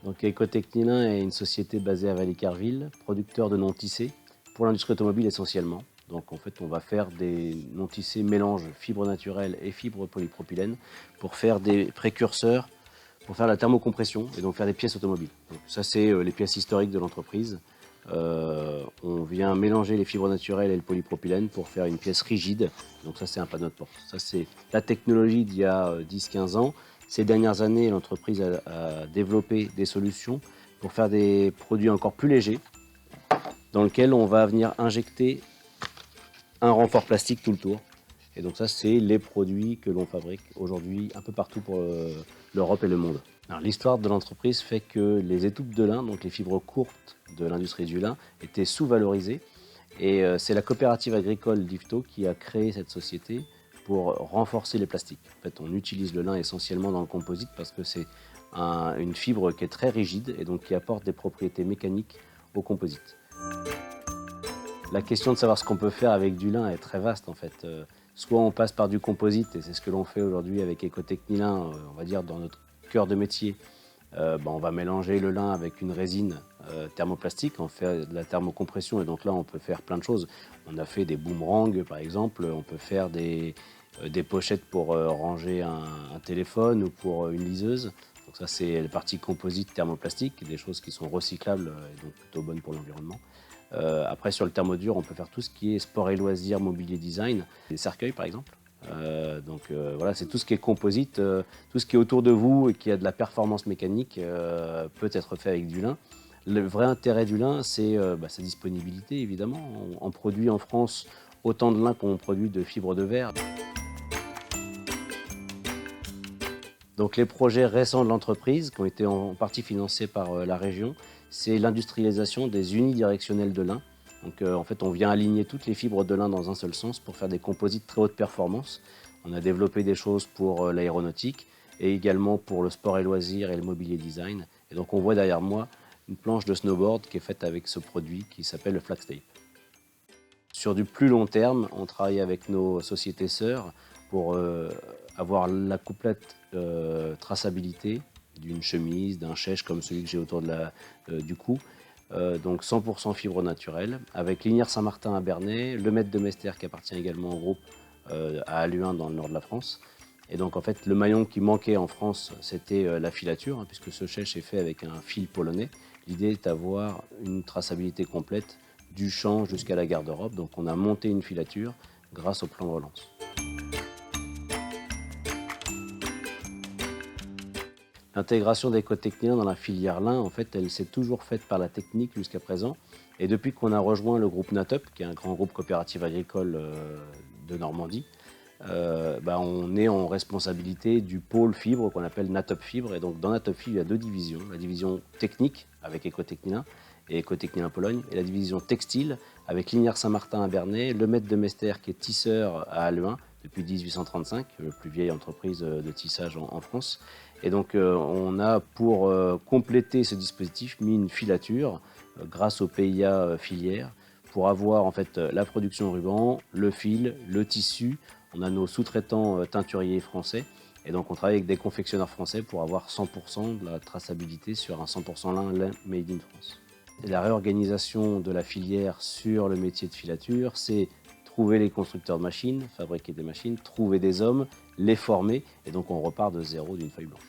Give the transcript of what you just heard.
Donc Ecotechnilin est une société basée à Vallée-Carville, producteur de non-tissés pour l'industrie automobile essentiellement. Donc en fait on va faire des non-tissés mélange fibres naturelles et fibres polypropylène pour faire des précurseurs, pour faire la thermocompression et donc faire des pièces automobiles. Donc ça c'est les pièces historiques de l'entreprise. On vient mélanger les fibres naturelles et le polypropylène pour faire une pièce rigide. Donc ça c'est un panneau de porte. Ça c'est la technologie d'il y a 10-15 ans. Ces dernières années, l'entreprise a développé des solutions pour faire des produits encore plus légers, dans lesquels on va venir injecter un renfort plastique tout le tour. Et donc ça, c'est les produits que l'on fabrique aujourd'hui un peu partout pour l'Europe et le monde. L'histoire de l'entreprise fait que les étoupes de lin, donc les fibres courtes de l'industrie du lin, étaient sous-valorisées. Et c'est la coopérative agricole d'Yvetot qui a créé cette société pour renforcer les plastiques. En fait, on utilise le lin essentiellement dans le composite parce que c'est une fibre qui est très rigide et donc qui apporte des propriétés mécaniques au composite. La question de savoir ce qu'on peut faire avec du lin est très vaste en fait. Soit on passe par du composite, et c'est ce que l'on fait aujourd'hui avec Ecotechnilin, on va dire dans notre cœur de métier. On va mélanger le lin avec une résine thermoplastique, on fait de la thermocompression et donc là on peut faire plein de choses. On a fait des boomerangs par exemple, on peut faire des pochettes pour ranger un téléphone ou pour une liseuse. Donc ça c'est la partie composite thermoplastique, des choses qui sont recyclables et donc plutôt bonnes pour l'environnement. Après sur le thermodur on peut faire tout ce qui est sport et loisirs, mobilier design, des cercueils par exemple. Voilà, c'est tout ce qui est composite, tout ce qui est autour de vous et qui a de la performance mécanique peut être fait avec du lin. Le vrai intérêt du lin, c'est sa disponibilité évidemment. On produit en France autant de lin qu'on produit de fibres de verre. Donc les projets récents de l'entreprise, qui ont été en partie financés par la région, c'est l'industrialisation des unidirectionnels de lin. Donc en fait, on vient aligner toutes les fibres de lin dans un seul sens pour faire des composites très haute performance. On a développé des choses pour l'aéronautique et également pour le sport et loisirs et le mobilier design. Et donc on voit derrière moi une planche de snowboard qui est faite avec ce produit qui s'appelle le flax tape. Sur du plus long terme, on travaille avec nos sociétés sœurs pour avoir la complète traçabilité d'une chemise, d'un chèche comme celui que j'ai autour du cou. Donc 100% fibre naturelle, avec Linière Saint-Martin à Bernay, le Maître de Mester qui appartient également au groupe à Halluin dans le nord de la France. Et donc en fait le maillon qui manquait en France c'était la filature, hein, puisque ce chèche est fait avec un fil polonais. L'idée est d'avoir une traçabilité complète du champ jusqu'à la garde-robe. Donc on a monté une filature grâce au plan de relance. L'intégration d'Ecotechnilin dans la filière lin, en fait, elle s'est toujours faite par la technique jusqu'à présent. Et depuis qu'on a rejoint le groupe Natop, qui est un grand groupe coopératif agricole de Normandie, on est en responsabilité du pôle fibre qu'on appelle Natop Fibre. Et donc dans Natop Fibre, il y a deux divisions. La division technique avec Ecotechnilin et Ecotechnilin Pologne, et la division textile avec Linière Saint-Martin à Bernay, le Maître de Mester qui est tisseur à Halluin depuis 1835, la plus vieille entreprise de tissage en France. Et donc on a pour compléter ce dispositif mis une filature grâce au PIA filière pour avoir en fait la production ruban, le fil, le tissu. On a nos sous-traitants teinturiers français et donc on travaille avec des confectionneurs français pour avoir 100% de la traçabilité sur un 100% lin made in France. Et la réorganisation de la filière sur le métier de filature, c'est trouver les constructeurs de machines, fabriquer des machines, trouver des hommes, les former, et donc on repart de zéro d'une feuille blanche.